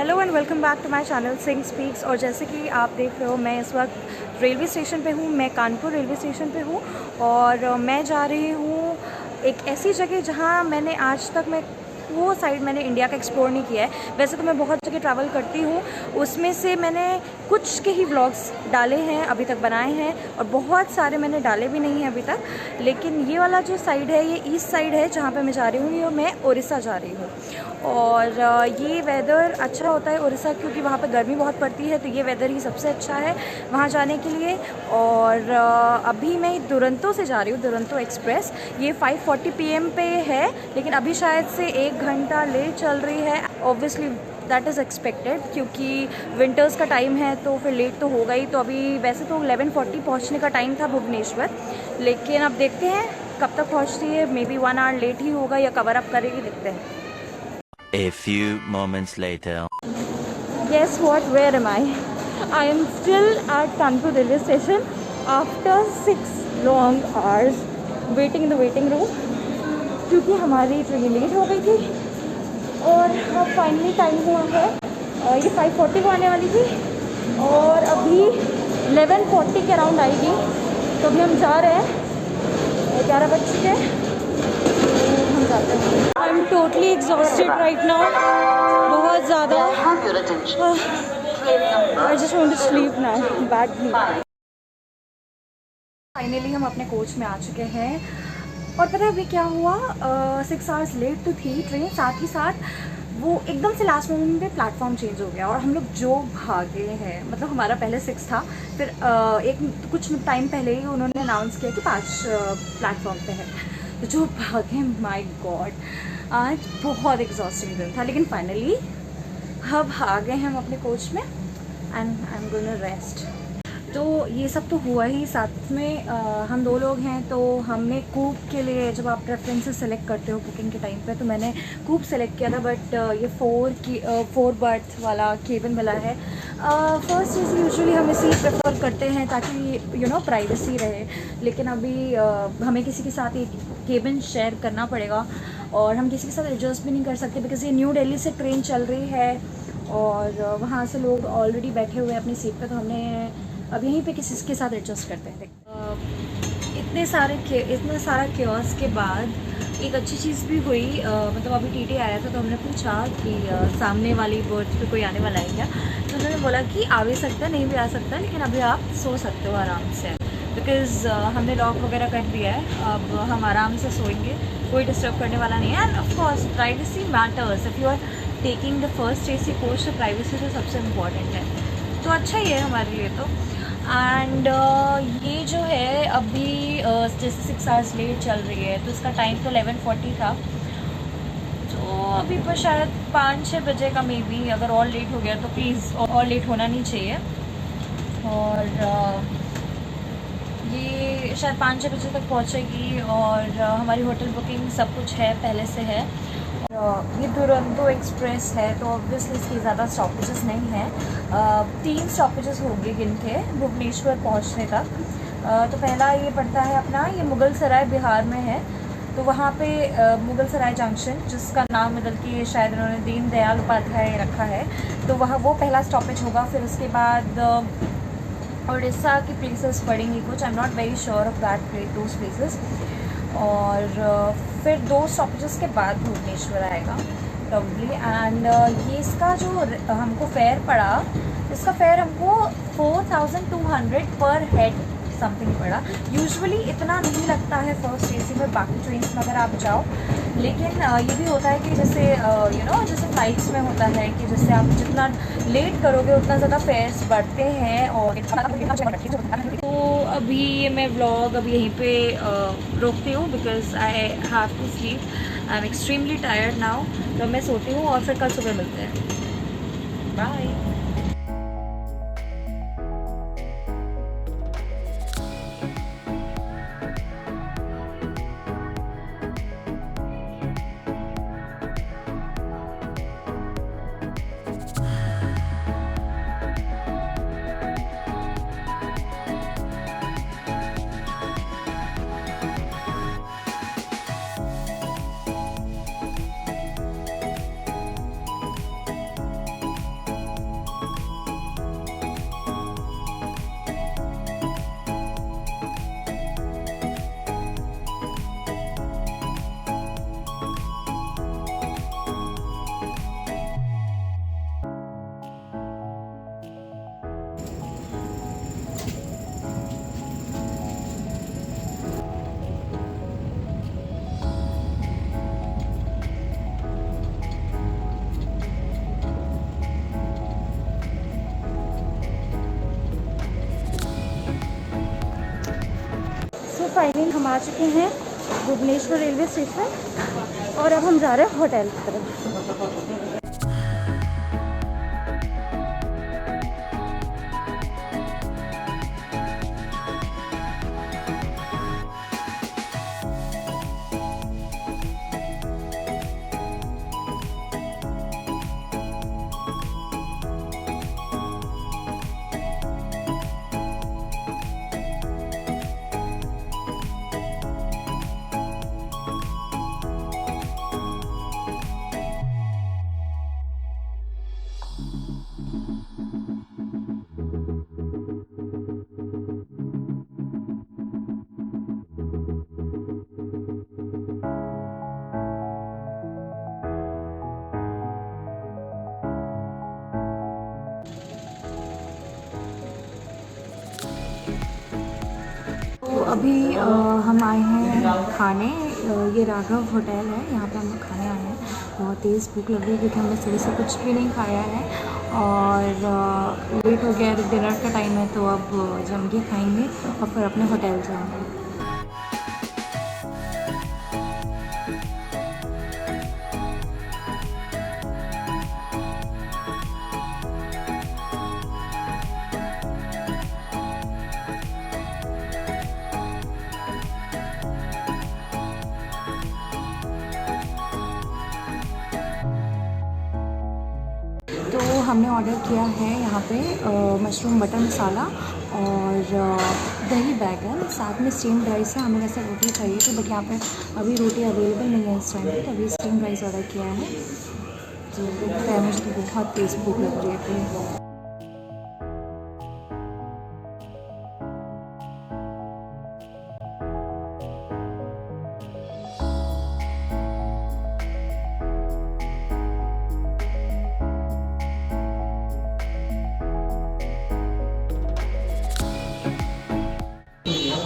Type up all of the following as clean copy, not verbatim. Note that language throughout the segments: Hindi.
Hello and welcome back to my channel Singh speaks. और जैसे कि आप देख रहे हो, मैं इस वक्त रेलवे स्टेशन पे हूँ। मैं कानपुर रेलवे स्टेशन पे हूँ और मैं जा रही हूँ एक ऐसी जगह जहाँ मैंने आज तक वो साइड मैंने इंडिया का एक्सप्लोर नहीं किया है। वैसे तो मैं बहुत जगह ट्रैवल करती हूँ, उसमें से मैंने कुछ के ही व्लॉग्स डाले हैं, अभी तक बनाए हैं, और बहुत सारे मैंने डाले भी नहीं हैं अभी तक। लेकिन ये वाला जो साइड है, ये ईस्ट साइड है जहाँ पे मैं जा रही हूँ। ये मैं उड़ीसा जा रही हूँ और ये वेदर अच्छा होता है उड़ीसा, क्योंकि वहाँ पे गर्मी बहुत पड़ती है, तो ये वेदर ही सबसे अच्छा है वहाँ जाने के लिए। और अभी मैं दुरंतो से जा रही हूँ, दुरंतो एक्सप्रेस। ये 5:40 PM पे है, लेकिन अभी शायद से 1 घंटा लेट चल रही है। ऑब्वियसली दैट इज़ एक्सपेक्टेड, क्योंकि विंटर्स का टाइम है तो फिर लेट तो होगा ही। तो अभी वैसे तो 11:40 पहुँचने का टाइम था भुवनेश्वर, लेकिन अब देखते हैं कब तक पहुँचती है। मे बी 1 आवर लेट ही होगा या कवर अप करेगी, देखते हैं। A few moments later. Guess what? Where am I? I am still at Kanpur railway station after 6 long hours waiting in the waiting room, क्योंकि हमारी ट्रेन लेट हो गई थी। और अब फाइनली टाइम हुआ है, ये 5:40 को आने वाली थी और अभी 11:40 के अराउंड आएगी। तो अभी हम जा रहे हैं, 11 बज चुके हैं, हम जाते हैं। I am totally exhausted right now, बहुत ज़्यादा। I just want to sleep now badly. Finally हम अपने कोच में आ चुके हैं और पता है अभी क्या हुआ, 6 आवर्स लेट तो थी ट्रेन, साथ ही साथ वो एकदम से लास्ट मोमेंट पे प्लेटफॉर्म चेंज हो गया और हम लोग जो भागे हैं। मतलब हमारा पहले 6 था, फिर कुछ टाइम पहले ही उन्होंने अनाउंस किया कि 5 प्लेटफॉर्म पे है। तो जो भागे, माय गॉड, आज बहुत एग्जॉस्टिंग दिन था, लेकिन फाइनली अब आ गए हैं हम अपने कोच में and I am gonna rest. तो ये सब तो हुआ ही, साथ में हम 2 लोग हैं, तो हमने कूप के लिए, जब आप प्रेफरेंसेस सेलेक्ट करते हो बुकिंग के टाइम पे, तो मैंने कूप सेलेक्ट किया था। बट ये 4 बर्थ वाला केबिन मिला है। फर्स्ट चीज़, यूजुअली हम इसी प्रेफर करते हैं ताकि प्राइवेसी रहे, लेकिन अभी हमें किसी के साथ एक केबिन शेयर करना पड़ेगा और हम किसी के साथ एडजस्ट भी नहीं कर सकते, बिकॉज़ ये न्यू दिल्ली से ट्रेन चल रही है और वहाँ से लोग ऑलरेडी बैठे हुए हैं अपनी सीट पे। तो हमने अब यहीं पे किसी के साथ एडजस्ट करते हैं। इतने सारा क्योस के बाद एक अच्छी चीज़ भी हुई, मतलब अभी टीटी आया था, तो हमने पूछा कि सामने वाली बर्थ पे कोई आने वाला है क्या। तो उन्होंने बोला कि आ भी सकता है, नहीं भी आ सकता, लेकिन अभी आप सो सकते हो आराम से, बिकॉज़ हमने लॉक वगैरह कर दिया है। अब हम आराम से सोएंगे, कोई डिस्टर्ब करने वाला नहीं है। And of course privacy matters, if you are taking the first AC coach, तो प्राइवेसी तो सबसे इम्पॉर्टेंट है। तो अच्छा ही है हमारे लिए तो। एंड ये जो है अभी जैसे 6 आवर्स लेट चल रही है, तो इसका टाइम तो 11:40 था, तो अभी पर शायद 5-6 बजे का मे बी। अगर और लेट हो गया तो प्लीज़, और लेट होना नहीं चाहिए। और ये शायद 5-6 बजे तक पहुंचेगी और हमारी होटल बुकिंग सब कुछ है, पहले से है। ये दुरंतो एक्सप्रेस है, तो ऑब्वियसली इसकी ज़्यादा स्टॉपेजेस नहीं हैं। 3 स्टॉपेजेस होंगे गिन के भुवनेश्वर पहुंचने तक। तो पहला ये पड़ता है अपना, ये मुगल सराय बिहार में है, तो वहाँ पे मुगल सराय जंक्शन, जिसका नाम बदल के शायद उन्होंने दीन दयाल उपाध्याय रखा है, तो वहाँ वो पहला स्टॉपेज होगा। फिर उसके बाद उड़ीसा की प्लेसेस पड़ेंगी कुछ, I am not very sure of those places. और फिर 2 स्टॉपेजेस के बाद भुवनेश्वर आएगा प्रॉब्ली। एंड ये इसका जो हमको फेयर पड़ा, इसका फेयर हमको 4200 पर हेड समथिंग पड़ा। यूजुअली इतना नहीं लगता है फर्स्ट AC में, बाकी ट्रेन्स में अगर आप जाओ। लेकिन ये भी होता है कि जैसे जैसे फ्लाइट्स में होता है कि जैसे आप जितना लेट करोगे उतना ज़्यादा फेयर्स बढ़ते हैं। और तो अभी मैं व्लॉग अभी यहीं पे रोकती हूँ, because I have to sleep. I am extremely tired now. तो मैं सोती हूँ और फिर कल सुबह मिलते हैं। बाय। फाइनली हम आ चुके हैं भुवनेश्वर रेलवे स्टेशन और अब हम जा रहे हैं होटल की तरफ। तो अभी हम आए हैं खाने, ये राघव होटल है, यहाँ पे हम लोग खाने आए हैं। बहुत तेज़ भूख लग रही है क्योंकि हमने सुबह से कुछ भी नहीं खाया है और लेट हो गया, डिनर का टाइम है, तो अब जम के खाएंगे और फिर अपने होटल जाएंगे। तो हमने ऑर्डर किया है यहाँ पे मशरूम बटर मसाला और दही बैगन, साथ में स्टीम्ड राइस है। हमें वैसे रोटी चाहिए थी बट यहाँ पे अभी रोटी अवेलेबल नहीं है इस टाइम पे, तो अभी स्टीम्ड राइस ऑर्डर किया है। तो मुझे तो बहुत तेज़ भूख लग रही है।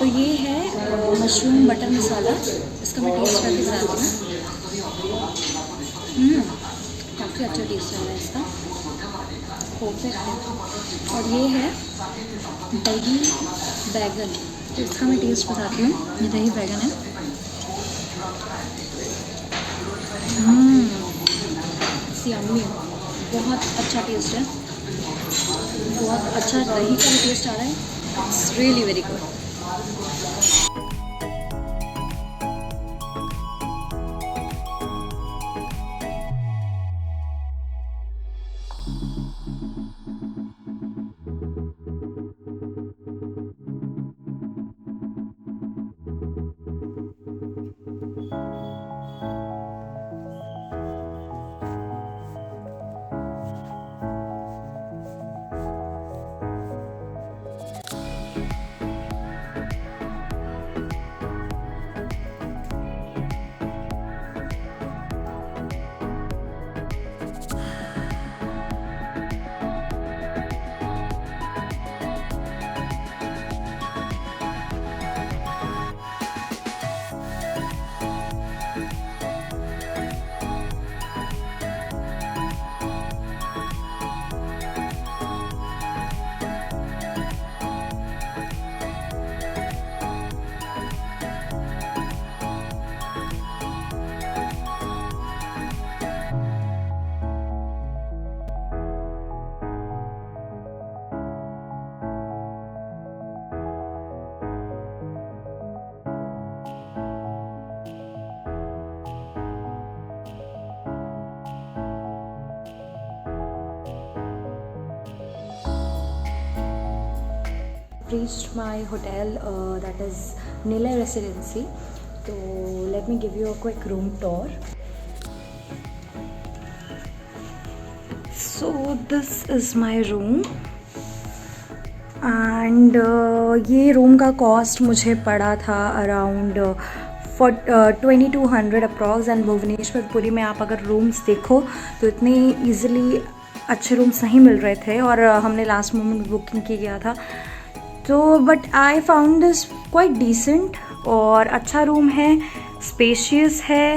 तो ये है मशरूम बटर मसाला, इसका मैं टेस्ट करके बताती हूँ। काफ़ी अच्छा टेस्ट आ रहा है इसका, परफेक्ट है। और ये है दही बैगन, तो इसका मैं टेस्ट बताती हूँ। ये दही बैगन है, यम्मी, बहुत अच्छा टेस्ट है, बहुत अच्छा दही का भी टेस्ट आ रहा है। It's really very good. Reached my hotel, that is Nilay Residency. So let me give you a quick room tour. So this is my room and ये रूम का कॉस्ट मुझे पड़ा था अराउंड 2200 अप्रॉक्स। एंड भुवनेश्वरपुरी में आप अगर रूम्स देखो तो इतनी ईजिली अच्छे रूम्स नहीं मिल रहे थे और हमने लास्ट मोमेंट बुकिंग की गया था। तो but I found this quite decent और अच्छा रूम है, स्पेशियस है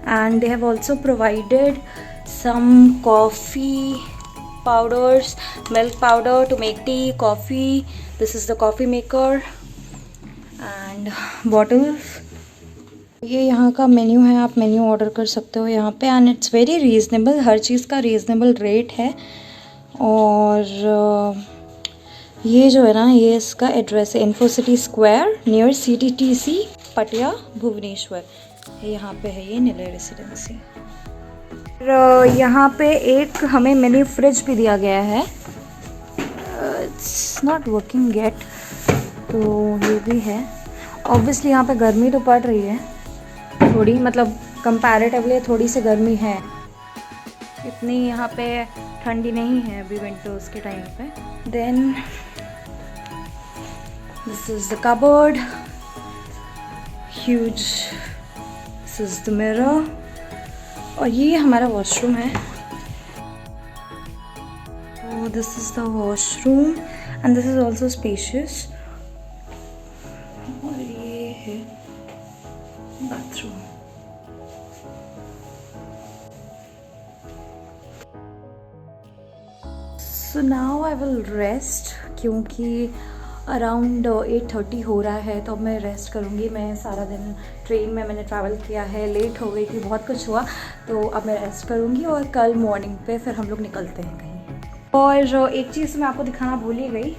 and they have also provided some coffee powders, milk powder to make tea, coffee. This is the coffee maker and bottles. ये यहाँ का मेन्यू है, आप मेन्यू ऑर्डर कर सकते हो यहाँ पे एंड इट्स वेरी रीज़नेबल, हर चीज़ का रीज़नेबल रेट है। और ये जो है ना, ये इसका एड्रेस है इन्फोसिटी स्क्वायर नियर CTTC पटिया भुवनेश्वर। यहाँ पे है ये निलय रेसिडेंसी। और यहाँ पे एक हमें मिनी फ्रिज भी दिया गया है, इट्स नॉट वर्किंग येट, तो ये भी है। ऑब्वियसली यहाँ पे गर्मी तो पड़ रही है थोड़ी, मतलब कंपैरेटिवली थोड़ी सी गर्मी है, इतनी यहाँ पे ठंडी नहीं है अभी विंटर्स के टाइम पे। Then this is the cupboard, huge, this is the mirror, और ये हमारा वॉशरूम है। तो this is the washroom and this is also spacious. और ये है bathroom. So now I will rest, क्योंकि अराउंड 8:30 हो रहा है, तो अब मैं रेस्ट करूँगी। मैं सारा दिन ट्रेन में मैंने ट्रैवल किया है, लेट हो गई थी, बहुत कुछ हुआ, तो अब मैं रेस्ट करूँगी और कल मॉर्निंग पे फिर हम लोग निकलते हैं कहीं। और एक चीज़ मैं आपको दिखाना भूल ही गई,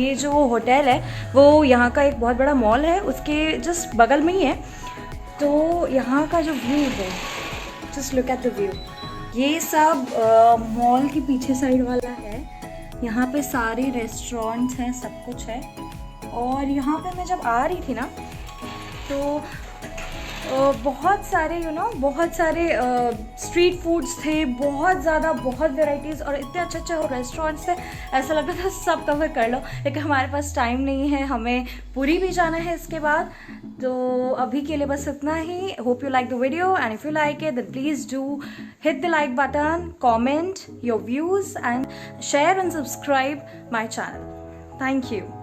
ये जो होटल है वो यहाँ का एक बहुत बड़ा मॉल है, उसके जस्ट बगल में ही है। तो यहाँ का जो व्यू है, just look at the view, ये सब मॉल के पीछे साइड वाला है। यहाँ पे सारे रेस्टोरेंट्स हैं, सब कुछ है। और यहाँ पे मैं जब आ रही थी ना, तो बहुत सारे बहुत सारे स्ट्रीट फूड्स थे, बहुत ज़्यादा, बहुत वेराइटीज़, और इतने अच्छे अच्छे रेस्टोरेंट्स थे, ऐसा लग रहा था सब कवर कर लो, लेकिन हमारे पास टाइम नहीं है, हमें पुरी भी जाना है इसके बाद। तो अभी के लिए बस इतना ही। Hope you like the video and if you like it then please do hit the like button, comment your views and share and subscribe my channel. Thank you.